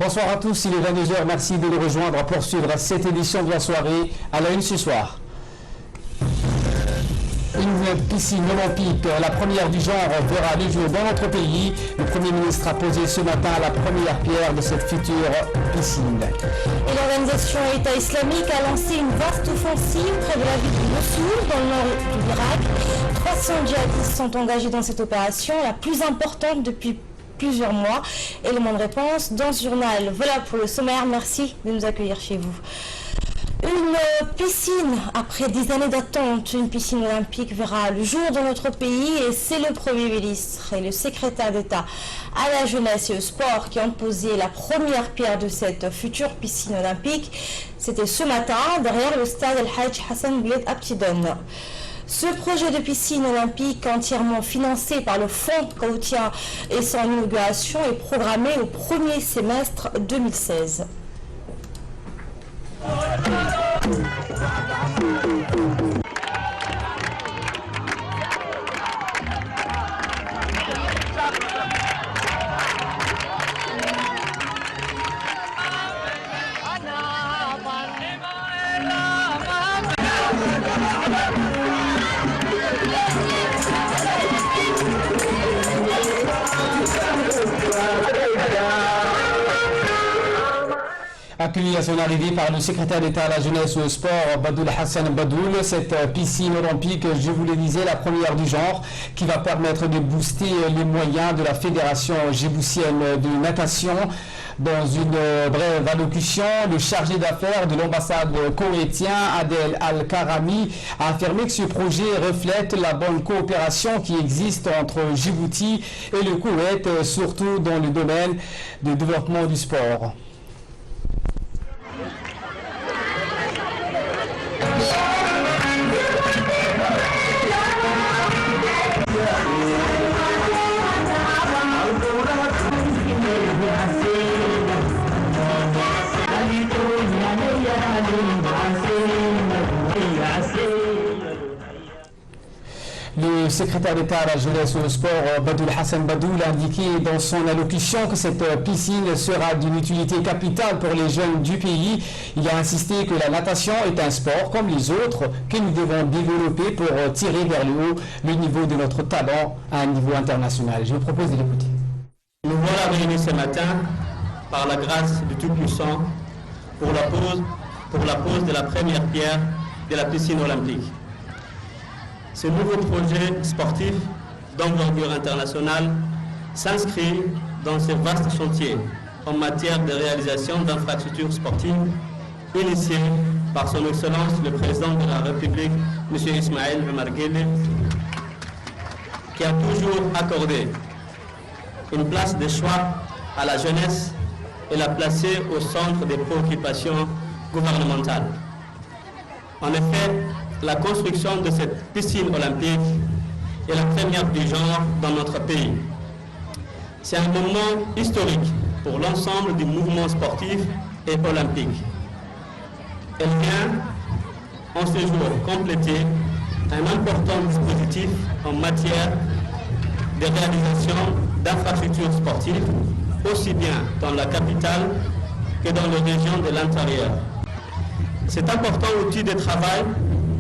Bonsoir à tous, il est 22h, merci de nous rejoindre pour poursuivre cette édition de la soirée à la une ce soir. Une piscine olympique, la première du genre, verra le jour dans notre pays. Le Premier ministre a posé ce matin la première pierre de cette future piscine. Et l'organisation État islamique a lancé une vaste offensive près de la ville de Mossoul, dans le nord de l'Irak. 300 djihadistes sont engagés dans cette opération, la plus importante depuis plusieurs mois. Élément de réponse dans ce journal. Voilà pour le sommaire, merci de nous accueillir chez vous. Une piscine, après des années d'attente, une piscine olympique verra le jour dans notre pays et c'est le Premier ministre et le secrétaire d'État à la jeunesse et au sport qui ont posé la première pierre de cette future piscine olympique. C'était ce matin derrière le stade El-Hajj Hassan Bled Abtidon. Ce projet de piscine olympique entièrement financé par le Fonds Kaoutia et son inauguration est programmé au premier semestre 2016. Accueilli à son arrivée par le secrétaire d'État à la jeunesse et au sport, Badoul Hassan Badoul, cette piscine olympique, je vous le disais, la première du genre, qui va permettre de booster les moyens de la Fédération djiboutienne de natation. Dans une brève allocution, le chargé d'affaires de l'ambassade koweïtien, Adel Al-Karami, a affirmé que ce projet reflète la bonne coopération qui existe entre Djibouti et le Koweït, surtout dans le domaine du développement du sport. Le secrétaire d'État à la jeunesse et au sport, Badoul Hassan Badoul, a indiqué dans son allocution que cette piscine sera d'une utilité capitale pour les jeunes du pays. Il a insisté que la natation est un sport comme les autres que nous devons développer pour tirer vers le haut le niveau de notre talent à un niveau international. Je vous propose de l'écouter. Nous voilà réunis ce matin par la grâce du Tout-Puissant pour la pose de la première pierre de la piscine olympique. Ce nouveau projet sportif d'envergure internationale s'inscrit dans ce vaste chantier en matière de réalisation d'infrastructures sportives initié par son Excellence le Président de la République, M. Ismaël Omar Guelleh, qui a toujours accordé une place de choix à la jeunesse et l'a placée au centre des préoccupations gouvernementales. En effet, la construction de cette piscine olympique est la première du genre dans notre pays. C'est un moment historique pour l'ensemble du mouvement sportif et olympique. Elle vient en ce jour compléter un important dispositif en matière de réalisation d'infrastructures sportives, aussi bien dans la capitale que dans les régions de l'intérieur. Cet important outil de travail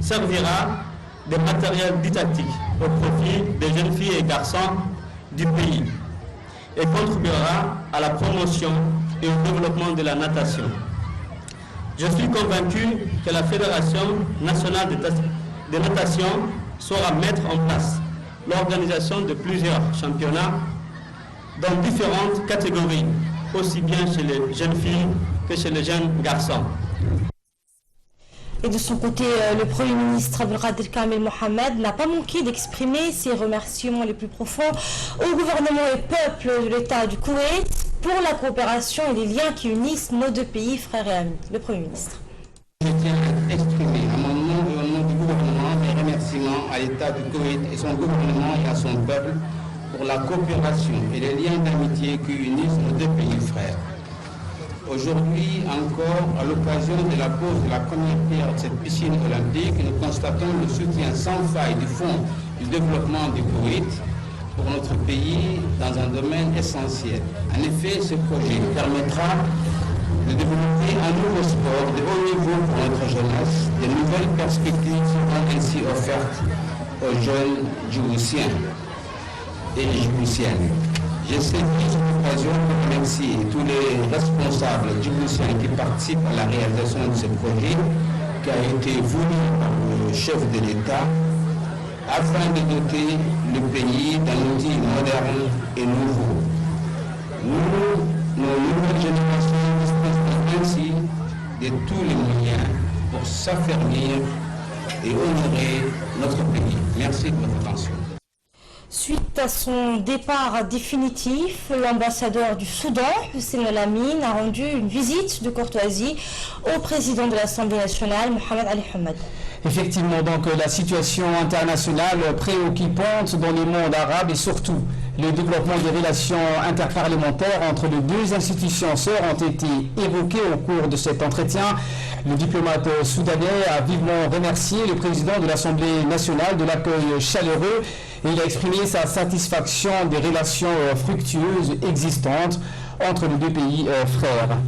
servira de matériel didactique au profit des jeunes filles et garçons du pays et contribuera à la promotion et au développement de la natation. Je suis convaincu que la Fédération nationale de natation saura mettre en place l'organisation de plusieurs championnats dans différentes catégories, aussi bien chez les jeunes filles que chez les jeunes garçons. Et de son côté, le Premier ministre Abdelkader Kamel Mohamed n'a pas manqué d'exprimer ses remerciements les plus profonds au gouvernement et peuple de l'État du Koweït pour la coopération et les liens qui unissent nos deux pays, frères et amis. Le Premier ministre. Je tiens à exprimer à mon nom et au nom du gouvernement mes remerciements à l'État du Koweït et son gouvernement et à son peuple pour la coopération et les liens d'amitié qui unissent nos deux pays frères. Aujourd'hui encore, à l'occasion de la pose de la première pierre de cette piscine olympique, nous constatons le soutien sans faille du Fonds du développement du Koweït pour notre pays dans un domaine essentiel. En effet, ce projet permettra de développer un nouveau sport de haut niveau pour notre jeunesse. De nouvelles perspectives seront ainsi offertes aux jeunes djiboutiens et djiboutiennes. Je saisis cette occasion pour remercier tous les responsables djiboutiens qui participent à la réalisation de ce projet qui a été voulu par le chef de l'État afin de doter le pays d'un outil moderne et nouveau. Nos nouvelles générations disposent ainsi de tous les moyens pour s'affermir et honorer notre pays. Merci de votre attention. Suite à son départ définitif, l'ambassadeur du Soudan, Hussein El-Amin, a rendu une visite de courtoisie au président de l'Assemblée nationale, Mohamed Ali Hamad. Effectivement, donc la situation internationale préoccupante dans le monde arabe et surtout le développement des relations interparlementaires entre les deux institutions sœurs ont été évoqués au cours de cet entretien. Le diplomate soudanais a vivement remercié le président de l'Assemblée nationale de l'accueil chaleureux et il a exprimé sa satisfaction des relations fructueuses existantes entre les deux pays frères.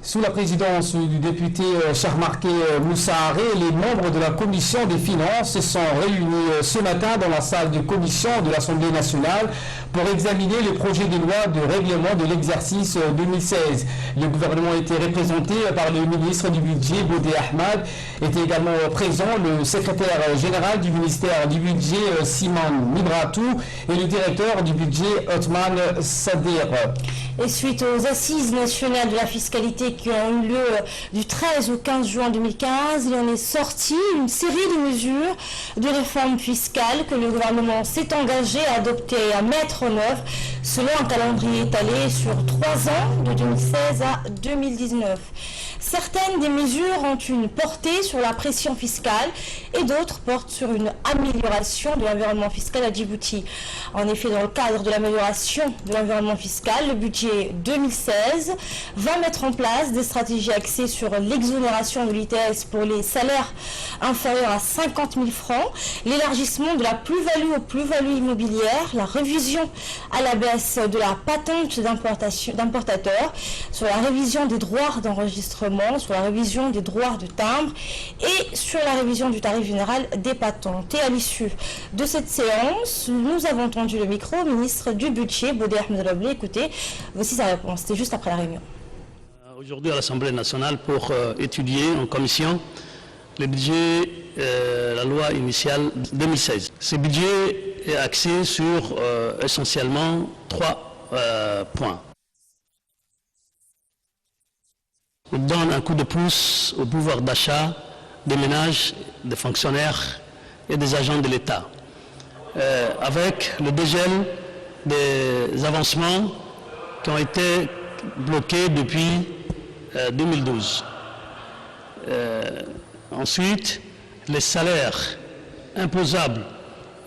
Sous la présidence du député Charmarké Moussa Haré, les membres de la commission des finances se sont réunis ce matin dans la salle de commission de l'Assemblée nationale pour examiner le projet de loi de règlement de l'exercice 2016. Le gouvernement était représenté par le ministre du budget, Bodé Ahmad, était également présent le secrétaire général du ministère du budget, Simon Nibratou, et le directeur du budget, Othman Sadir. Et suite aux assises nationales de la fiscalité qui ont eu lieu du 13 au 15 juin 2015, il en est sorti une série de mesures de réforme fiscale que le gouvernement s'est engagé à adopter et à mettre en œuvre selon un calendrier étalé sur 3 ans, de 2016 à 2019. Certaines des mesures ont une portée sur la pression fiscale et d'autres portent sur une amélioration de l'environnement fiscal à Djibouti. En effet, dans le cadre de l'amélioration de l'environnement fiscal, le budget 2016 va mettre en place des stratégies axées sur l'exonération de l'ITS pour les salaires inférieurs à 50 000 francs, l'élargissement de la plus-value aux plus-values immobilières, la révision à la baisse de la patente d'importateur, sur la révision des droits d'enregistrement, sur la révision des droits de timbre et sur la révision du tarif général des patentes. Et à l'issue de cette séance, nous avons entendu le micro au ministre du budget, Bodé Ahmed. Écoutez, voici sa réponse. C'était juste après la réunion. Aujourd'hui à l'Assemblée nationale pour étudier en commission le budget, la loi initiale 2016. Ce budget est axé sur essentiellement 3 points. Il donne un coup de pouce au pouvoir d'achat des ménages, des fonctionnaires et des agents de l'État, avec le dégel des avancements qui ont été bloqués depuis 2012. Ensuite, les salaires imposables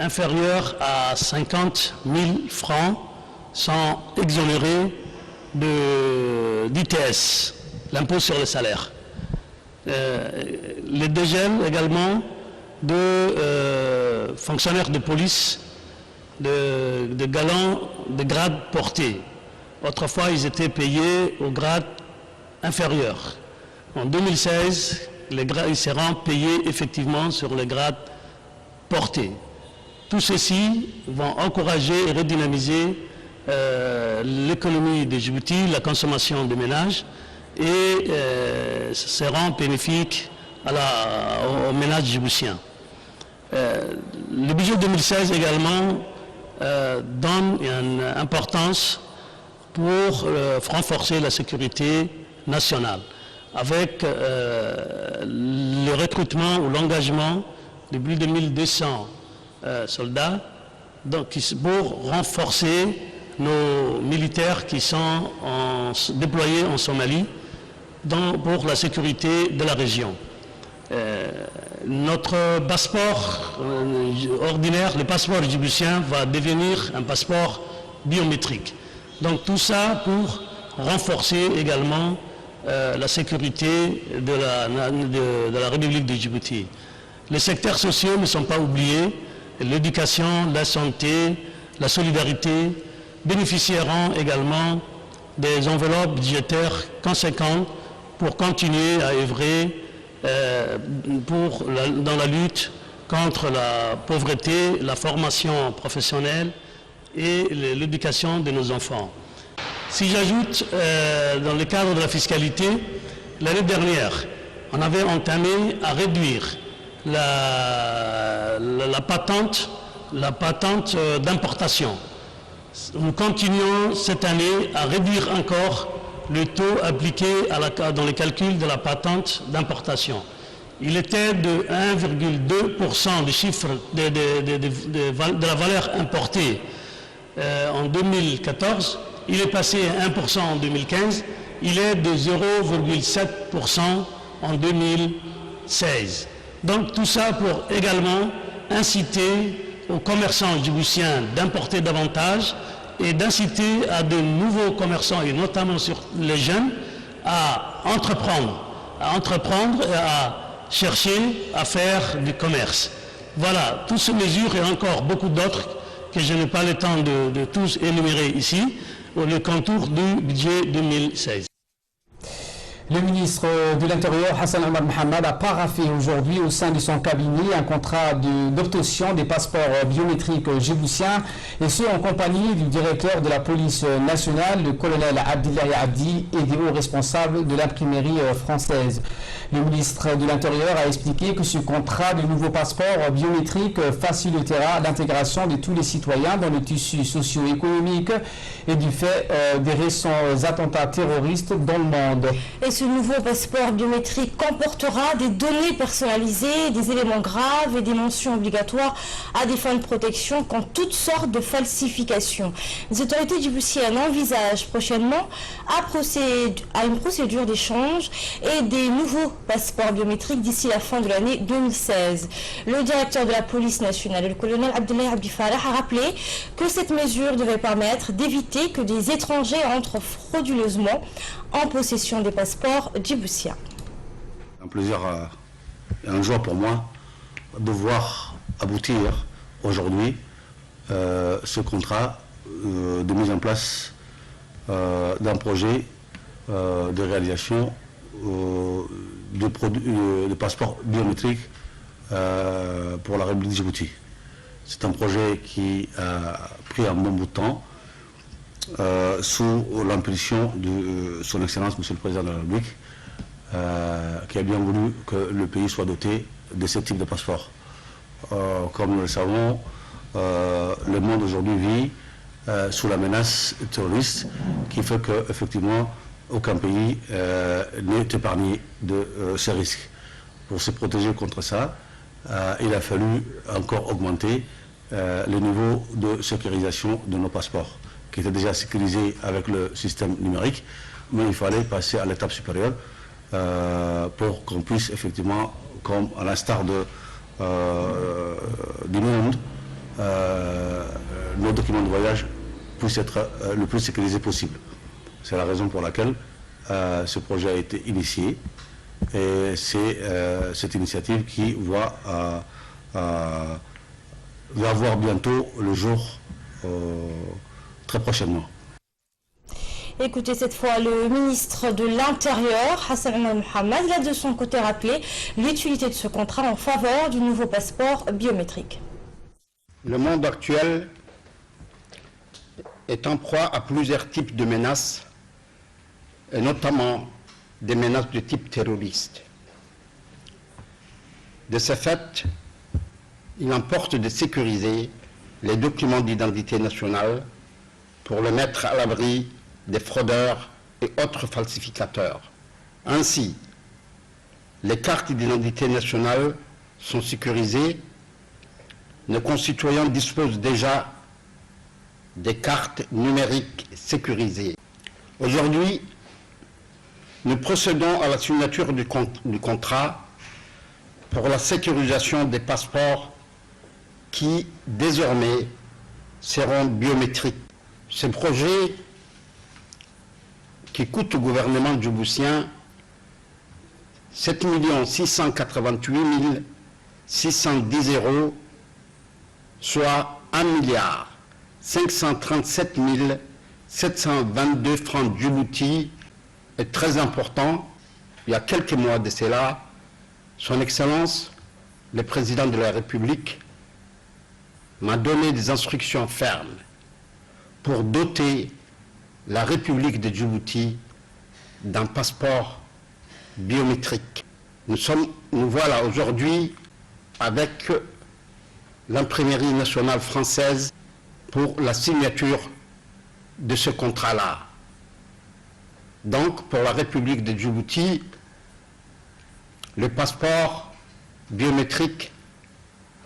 inférieurs à 50 000 francs sont exonérés d'ITS, l'impôt sur les salaires. Les dégels également de fonctionnaires de police, de galons, de grades portés. Autrefois, ils étaient payés au grade inférieur. En 2016, ils seront payés effectivement sur les grades portés. Tout ceci vont encourager et redynamiser l'économie de Djibouti, la consommation des ménages, et seront bénéfiques aux ménages djiboutiens. Le budget 2016 également donne une importance pour renforcer la sécurité nationale, avec le recrutement ou l'engagement de plus de 1200 soldats donc, pour renforcer nos militaires qui sont déployés en Somalie pour la sécurité de la région. Notre passeport ordinaire, le passeport djiboutien, va devenir un passeport biométrique. Donc tout ça pour renforcer également la sécurité de la République de Djibouti. Les secteurs sociaux ne sont pas oubliés. L'éducation, la santé, la solidarité bénéficieront également des enveloppes budgétaires conséquentes pour continuer à œuvrer dans la lutte contre la pauvreté, la formation professionnelle et l'éducation de nos enfants. Si j'ajoute, dans le cadre de la fiscalité, l'année dernière, on avait entamé à réduire la patente d'importation. Nous continuons cette année à réduire encore le taux appliqué dans les calculs de la patente d'importation. Il était de 1,2% du chiffre de la valeur importée en 2014. Il est passé à 1% en 2015. Il est de 0,7% en 2016. Donc tout ça pour également inciter aux commerçants djiboutiens d'importer davantage et d'inciter à de nouveaux commerçants, et notamment sur les jeunes, à entreprendre et à chercher à faire du commerce. Voilà, toutes ces mesures et encore beaucoup d'autres que je n'ai pas le temps de tous énumérer ici, le contour du budget 2016. Le ministre de l'Intérieur, Hassan Omar Mohamed, a paraphé aujourd'hui au sein de son cabinet un contrat d'obtention des passeports biométriques djiboutiens, et ce en compagnie du directeur de la police nationale, le colonel Abdillahi Abdi, et des hauts responsables de l'imprimerie française. Le ministre de l'Intérieur a expliqué que ce contrat de nouveaux passeports biométriques facilitera l'intégration de tous les citoyens dans le tissu socio-économique et du fait des récents attentats terroristes dans le monde. Et ce nouveau passeport biométrique comportera des données personnalisées, des éléments graves et des mentions obligatoires à des fins de protection contre toutes sortes de falsifications. Les autorités djiboutiennes envisagent prochainement à une procédure d'échange et des nouveaux passeports biométriques d'ici la fin de l'année 2016. Le directeur de la police nationale, le colonel Abdillahi Abdi Farah, a rappelé que cette mesure devait permettre d'éviter que des étrangers entrent frauduleusement en possession des passeports djiboutiens. Un plaisir et un joie pour moi de voir aboutir aujourd'hui ce contrat de mise en place d'un projet de réalisation de passeports biométriques pour la République de Djibouti. C'est un projet qui a pris un bon bout de temps sous l'impulsion de son Excellence, Monsieur le Président de la République, qui a bien voulu que le pays soit doté de ce type de passeport. Comme nous le savons, le monde aujourd'hui vit sous la menace terroriste qui fait qu'effectivement aucun pays n'est épargné de ces risques. Pour se protéger contre ça, il a fallu encore augmenter le niveau de sécurisation de nos passeports, qui était déjà sécurisé avec le système numérique, mais il fallait passer à l'étape supérieure pour qu'on puisse effectivement, comme à l'instar du monde, nos documents de voyage puissent être le plus sécurisés possible. C'est la raison pour laquelle ce projet a été initié, et c'est cette initiative qui va voir bientôt le jour très prochainement. Écoutez cette fois le ministre de l'Intérieur, Hassan Omar Mohamed, il a de son côté rappelé l'utilité de ce contrat en faveur du nouveau passeport biométrique. Le monde actuel est en proie à plusieurs types de menaces, et notamment des menaces de type terroriste. De ce fait, il importe de sécuriser les documents d'identité nationale pour le mettre à l'abri des fraudeurs et autres falsificateurs. Ainsi, les cartes d'identité nationale sont sécurisées. Nos concitoyens disposent déjà des cartes numériques sécurisées. Aujourd'hui, nous procédons à la signature du contrat pour la sécurisation des passeports qui, désormais, seront biométriques. Ce projet, qui coûte au gouvernement djiboutien 7 688 610 €, soit 1 537 722 francs djibouti, est très important. Il y a quelques mois de cela, Son Excellence, le Président de la République, m'a donné des instructions fermes pour doter la République de Djibouti d'un passeport biométrique. Nous voilà aujourd'hui avec l'imprimerie nationale française pour la signature de ce contrat-là. Donc, pour la République de Djibouti, le passeport biométrique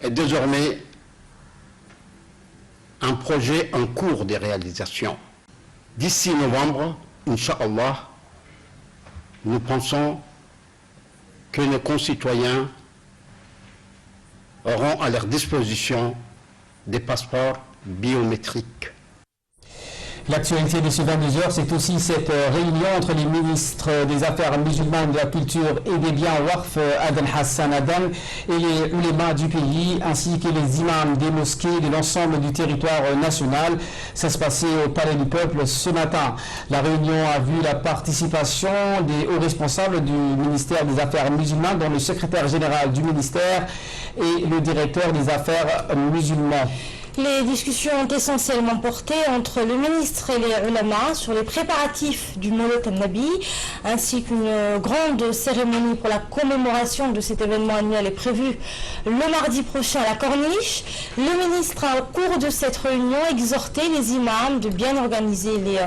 est désormais un projet en cours de réalisation. D'ici novembre, Inch'Allah, nous pensons que nos concitoyens auront à leur disposition des passeports biométriques. L'actualité de ce 22h, c'est aussi cette réunion entre les ministres des Affaires musulmanes, de la Culture et des Biens Waqf, Aden Hassan Aden, et les ulémas du pays, ainsi que les imams des mosquées de l'ensemble du territoire national. Ça se passait au Palais du Peuple ce matin. La réunion a vu la participation des hauts responsables du ministère des Affaires musulmanes, dont le secrétaire général du ministère et le directeur des Affaires musulmanes. Les discussions ont essentiellement porté entre le ministre et les ulama sur les préparatifs du Mawlid al-Nabi, ainsi qu'une grande cérémonie pour la commémoration de cet événement annuel est prévue le mardi prochain à la Corniche. Le ministre a, au cours de cette réunion, exhorté les imams de bien organiser les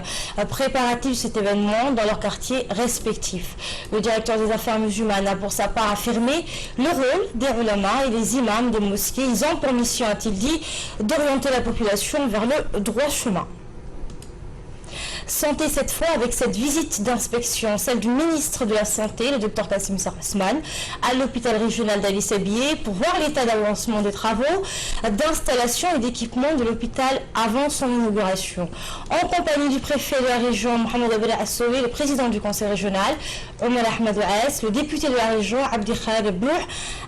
préparatifs de cet événement dans leurs quartiers respectifs. Le directeur des Affaires musulmanes a pour sa part affirmé le rôle des ulama et des imams des mosquées. Ils ont pour mission, a-t-il dit, d'orienter la population vers le droit chemin. Santé cette fois avec cette visite d'inspection, celle du ministre de la Santé, le Dr Kassim Sarasman, à l'hôpital régional d'Ali Sabié pour voir l'état d'avancement des travaux d'installation et d'équipement de l'hôpital avant son inauguration. En compagnie du préfet de la région, Mohamed Abdel Assoué, le président du conseil régional, Omar Ahmed Ouaes, le député de la région, Abdi Khaled Bouh,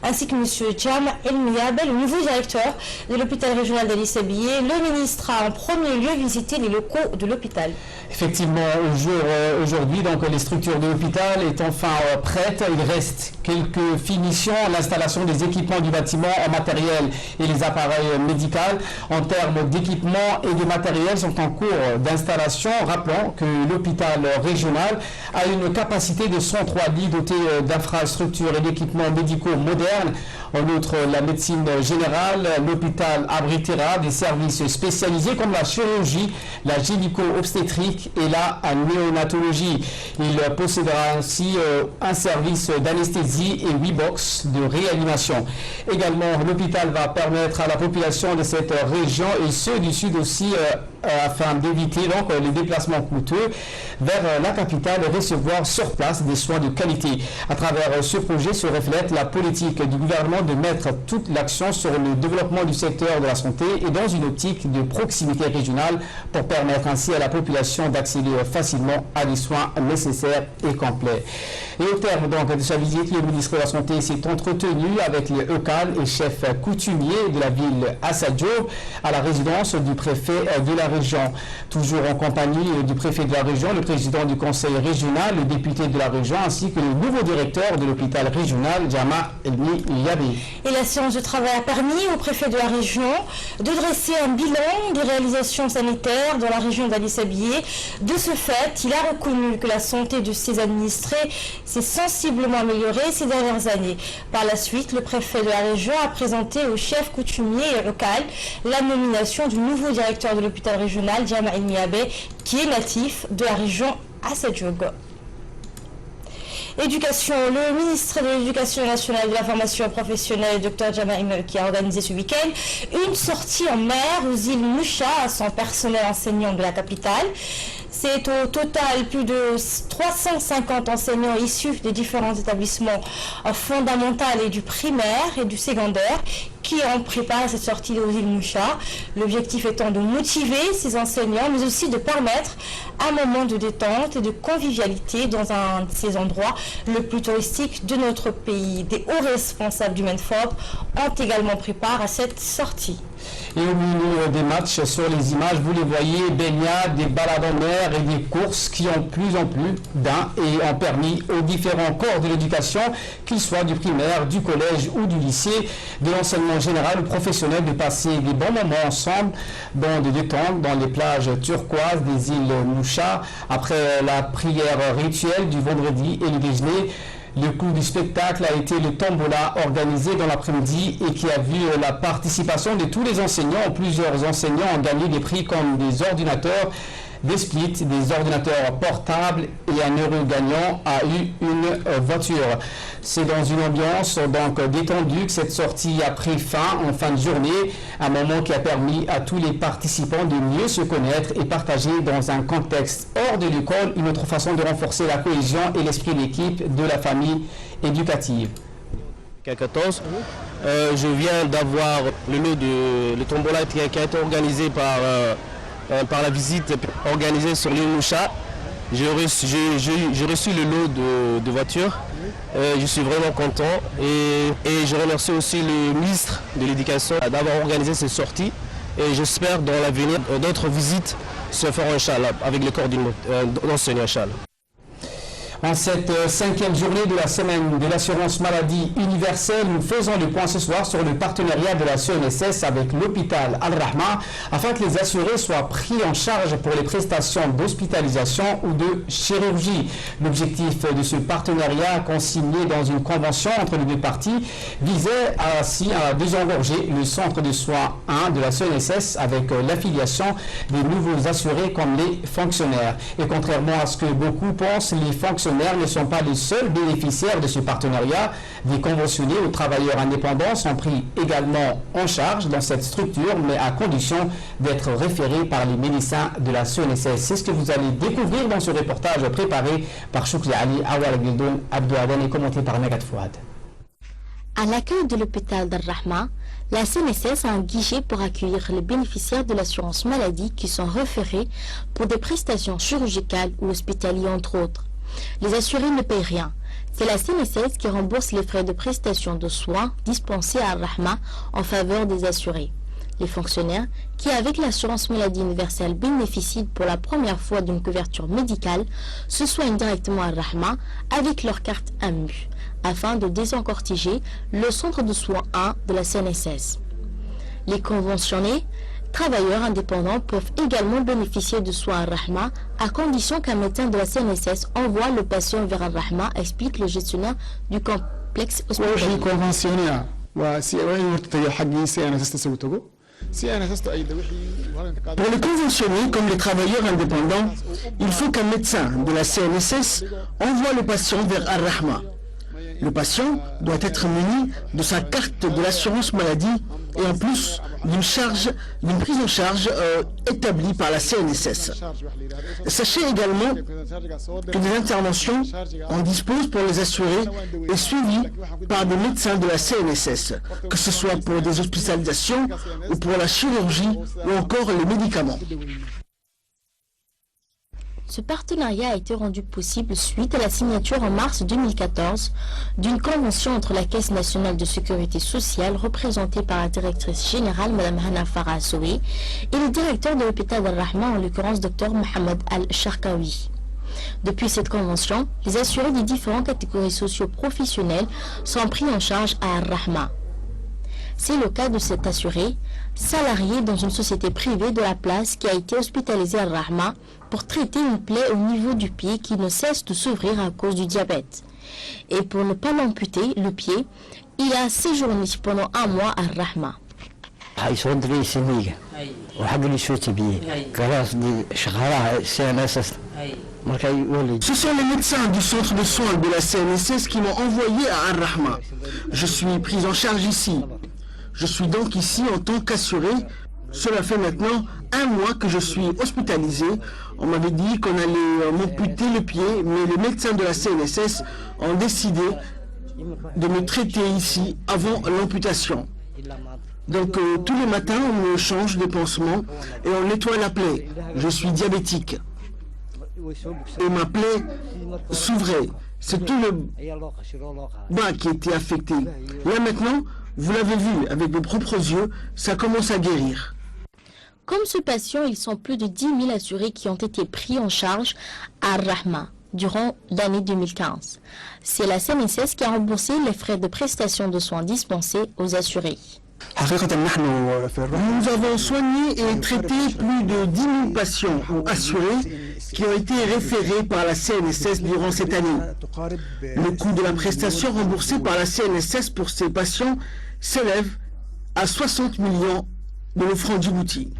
ainsi que M. Jam El Miyabe, le nouveau directeur de l'hôpital régional d'Ali Sabié. Le ministre a en premier lieu visité les locaux de l'hôpital. Effectivement, aujourd'hui, donc les structures de l'hôpital est enfin prête. Il reste quelques finitions, l'installation des équipements du bâtiment en matériel et les appareils médicaux. En termes d'équipements et de matériel sont en cours d'installation. Rappelons que l'hôpital régional a une capacité de 103 lits dotés d'infrastructures et d'équipements médicaux modernes. En outre, la médecine générale, l'hôpital abritera des services spécialisés comme la chirurgie, la gynéco-obstétrique et la néonatologie. Il possédera ainsi un service d'anesthésie et 8 box de réanimation. Également, l'hôpital va permettre à la population de cette région et ceux du sud aussi afin d'éviter donc les déplacements coûteux vers la capitale et recevoir sur place des soins de qualité. À travers ce projet se reflète la politique du gouvernement de mettre toute l'action sur le développement du secteur de la santé et dans une optique de proximité régionale pour permettre ainsi à la population d'accéder facilement à des soins nécessaires et complets. Et au terme donc de sa visite, le ministre de la Santé s'est entretenu avec les ECAL et chefs coutumiers de la ville Assad Diop à la résidence du préfet de la région. Toujours en compagnie du préfet de la région, le président du conseil régional, le député de la région ainsi que le nouveau directeur de l'hôpital régional, Jama Elmi Yabi. Et la séance de travail a permis au préfet de la région de dresser un bilan des réalisations sanitaires dans la région d'Ali Sabié. De ce fait, il a reconnu que la santé de ses administrés s'est sensiblement améliorée ces dernières années. Par la suite, le préfet de la région a présenté au chef coutumier et local la nomination du nouveau directeur de l'hôpital régional, Jama El Miyabe, qui est natif de la région Assad Diop. Éducation, le ministre de l'Éducation nationale et de la formation professionnelle, Dr Jama Imel, qui a organisé ce week-end une sortie en mer aux îles Moucha à son personnel enseignant de la capitale. C'est au total plus de 350 enseignants issus des différents établissements fondamentaux et du primaire et du secondaire qui ont préparé cette sortie aux îles Moucha. L'objectif étant de motiver ces enseignants, mais aussi de permettre un moment de détente et de convivialité dans un de ces endroits le plus touristique de notre pays. Des hauts responsables du MENFOP ont également préparé à cette sortie. Et au milieu des matchs, sur les images, vous les voyez, baignades, des balades en mer et des courses qui ont plus en plus d'un et ont permis aux différents corps de l'éducation, qu'ils soient du primaire, du collège ou du lycée, de l'enseignement général ou professionnel, de passer des bons moments ensemble, dans des détentes, dans les plages turquoises des îles Moucha, après la prière rituelle du vendredi et le déjeuner. Le clou du spectacle a été le tombola organisé dans l'après-midi et qui a vu la participation de tous les enseignants. Plusieurs enseignants ont gagné des prix comme des ordinateurs, des splits, des ordinateurs portables et un heureux gagnant a eu une voiture. C'est dans une ambiance donc détendue que cette sortie a pris fin en fin de journée, un moment qui a permis à tous les participants de mieux se connaître et partager dans un contexte hors de l'école une autre façon de renforcer la cohésion et l'esprit d'équipe de la famille éducative. 14. Je viens d'avoir le lot de le tombola qui a été organisé par la visite organisée sur l'île Moucha. J'ai reçu le lot de voitures. Je suis vraiment content et je remercie aussi le ministre de l'Éducation d'avoir organisé cette sortie. Et j'espère dans l'avenir d'autres visites se feront, Inch'Allah, avec les corps d'enseignants, Inch'Allah. En cette cinquième journée de la semaine de l'assurance maladie universelle, nous faisons le point ce soir sur le partenariat de la CNSS avec l'hôpital Al-Rahma afin que les assurés soient pris en charge pour les prestations d'hospitalisation ou de chirurgie. L'objectif de ce partenariat, consigné dans une convention entre les deux parties, visait ainsi à désengorger le centre de soins 1 de la CNSS avec l'affiliation des nouveaux assurés comme les fonctionnaires. Et contrairement à ce que beaucoup pensent, les fonctionnaires ne sont pas les seuls bénéficiaires de ce partenariat. Des conventionnés ou travailleurs indépendants sont pris également en charge dans cette structure, mais à condition d'être référés par les médecins de la CNSS. C'est ce que vous allez découvrir dans ce reportage préparé par Choukri Ali, Awal Gildoun, Abdou Aden et commenté par Megat Fouad. À l'accueil de l'hôpital d'Al-Rahma, la CNSS a un guichet pour accueillir les bénéficiaires de l'assurance maladie qui sont référés pour des prestations chirurgicales ou hospitalières entre autres. Les assurés ne payent rien. C'est la CNSS qui rembourse les frais de prestation de soins dispensés à Al-Rahma en faveur des assurés. Les fonctionnaires qui, avec l'assurance maladie universelle, bénéficient pour la première fois d'une couverture médicale, se soignent directement à Al-Rahma avec leur carte AMU, afin de désencortiger le centre de soins 1 de la CNSS. Les conventionnés travailleurs indépendants peuvent également bénéficier de soins à Rahma à condition qu'un médecin de la CNSS envoie le patient vers Rahma, explique le gestionnaire du complexe hospitalier. Pour les conventionnés comme les travailleurs indépendants, il faut qu'un médecin de la CNSS envoie le patient vers Al-Rahma. Le patient doit être muni de sa carte de l'assurance maladie et en plus d'une prise en charge établie par la CNSS. Sachez également que des interventions en disposent pour les assurés et suivies par des médecins de la CNSS, que ce soit pour des hospitalisations ou pour la chirurgie ou encore les médicaments. Ce partenariat a été rendu possible suite à la signature en mars 2014 d'une convention entre la Caisse nationale de sécurité sociale représentée par la directrice générale Mme Hana Farah Soui et le directeur de l'hôpital d'Al-Rahma, en l'occurrence Dr Mohamed Al-Sharkawi. Depuis cette convention, les assurés des différentes catégories socio-professionnelles sont pris en charge à Al-Rahma. C'est le cas de cet assuré, salarié dans une société privée de la place qui a été hospitalisé à Al-Rahma pour traiter une plaie au niveau du pied qui ne cesse de s'ouvrir à cause du diabète. Et pour ne pas l'amputer, le pied, il a séjourné pendant un mois à Al-Rahma. Ce sont les médecins du centre de soins de la CNSS qui m'ont envoyé à Al-Rahma. Je suis pris en charge ici. Je suis donc ici en tant qu'assuré. Cela fait maintenant 1 mois que je suis hospitalisé. On m'avait dit qu'on allait m'amputer le pied, mais les médecins de la CNSS ont décidé de me traiter ici avant l'amputation. Donc tous les matins, on me change de pansement et on nettoie la plaie. Je suis diabétique. Et ma plaie s'ouvrait. C'est tout le bas qui était affecté. Là maintenant, vous l'avez vu avec vos propres yeux, ça commence à guérir. Comme ce patient, ils sont plus de 10 000 assurés qui ont été pris en charge à Ar-Rahma durant l'année 2015. C'est la CNSS qui a remboursé les frais de prestation de soins dispensés aux assurés. Nous avons soigné et traité plus de 10 000 patients ou assurés qui ont été référés par la CNSS durant cette année. Le coût de la prestation remboursée par la CNSS pour ces patients s'élève à 60 millions de francs djibouti.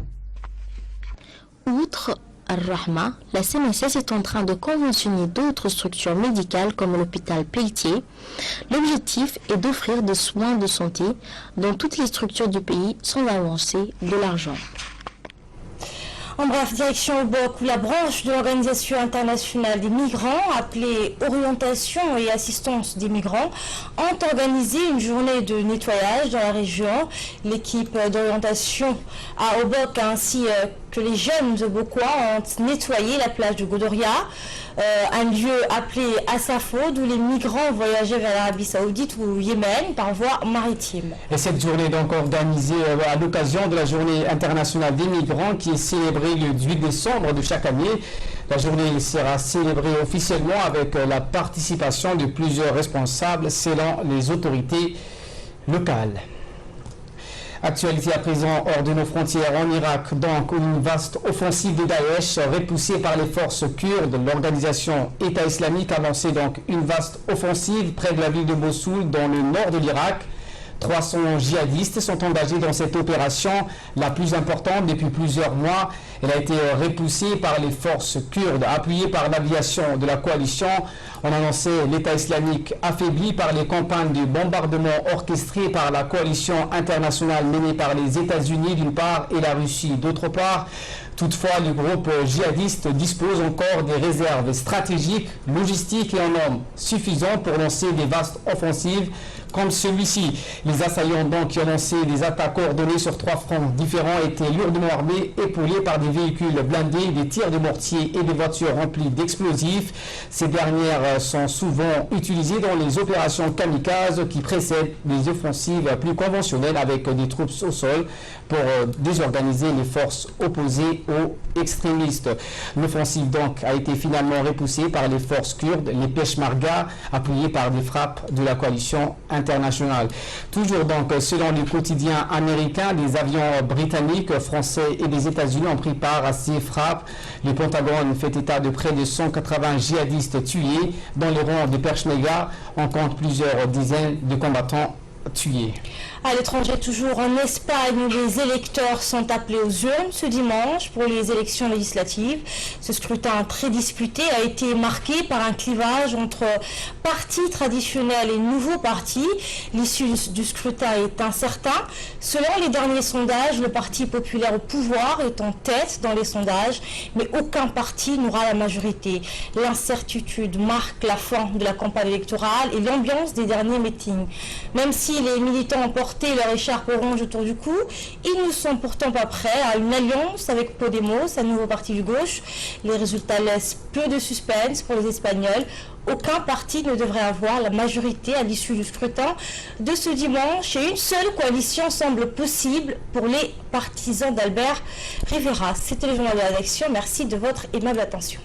Outre Ar-Rahma, la CNSS est en train de conventionner d'autres structures médicales comme l'hôpital Pelletier. L'objectif est d'offrir des soins de santé dans toutes les structures du pays sans avancer de l'argent. En bref, direction au BOC où la branche de l'Organisation internationale des migrants, appelée Orientation et assistance des migrants, ont organisé une journée de nettoyage dans la région. L'équipe d'orientation à Obok ainsi que les jeunes de Bokoa ont nettoyé la plage de Godoria, un lieu appelé Asafo, d'où les migrants voyageaient vers l'Arabie Saoudite ou Yémen par voie maritime. Et cette journée est donc organisée à l'occasion de la journée internationale des migrants qui est célébrée le 18 décembre de chaque année. La journée sera célébrée officiellement avec la participation de plusieurs responsables selon les autorités locales. Actualité à présent hors de nos frontières en Irak, donc une vaste offensive de Daesh repoussée par les forces kurdes. L'organisation État islamique a lancé donc une vaste offensive près de la ville de Mossoul dans le nord de l'Irak. 300 djihadistes sont engagés dans cette opération, la plus importante depuis plusieurs mois. Elle a été repoussée par les forces kurdes, appuyées par l'aviation de la coalition. On annonçait l'État islamique affaibli par les campagnes de bombardement orchestrées par la coalition internationale menée par les États-Unis d'une part et la Russie d'autre part. Toutefois, le groupe djihadiste dispose encore des réserves stratégiques, logistiques et en hommes suffisants pour lancer des vastes offensives comme celui-ci. Les assaillants donc qui ont lancé des attaques coordonnées sur 3 fronts différents étaient lourdement armés, épaulés par des véhicules blindés, des tirs de mortier et des voitures remplies d'explosifs. Ces dernières sont souvent utilisées dans les opérations kamikazes qui précèdent les offensives plus conventionnelles avec des troupes au sol pour désorganiser les forces opposées aux extrémistes. L'offensive donc a été finalement repoussée par les forces kurdes, les Peshmerga, appuyées par des frappes de la coalition internationale. Toujours donc, selon le quotidien américain, des avions britanniques, français et des États-Unis ont pris part à ces frappes. Le Pentagone fait état de près de 180 djihadistes tués. Dans les rangs de Peshmerga, on compte plusieurs dizaines de combattants tués. À l'étranger, toujours en Espagne, où les électeurs sont appelés aux urnes ce dimanche pour les élections législatives. Ce scrutin très disputé a été marqué par un clivage entre partis traditionnels et nouveaux partis. L'issue du scrutin est incertain. Selon les derniers sondages, le Parti populaire au pouvoir est en tête dans les sondages, mais aucun parti n'aura la majorité. L'incertitude marque la fin de la campagne électorale et l'ambiance des derniers meetings. Même si les militants ont porté leur écharpe orange autour du cou, ils ne sont pourtant pas prêts à une alliance avec Podemos, un nouveau parti de gauche. Les résultats laissent peu de suspense pour les Espagnols. Aucun parti ne devrait avoir la majorité à l'issue du scrutin de ce dimanche et une seule coalition semble possible pour les partisans d'Albert Rivera. C'était le journal de la rédaction. Merci de votre aimable attention.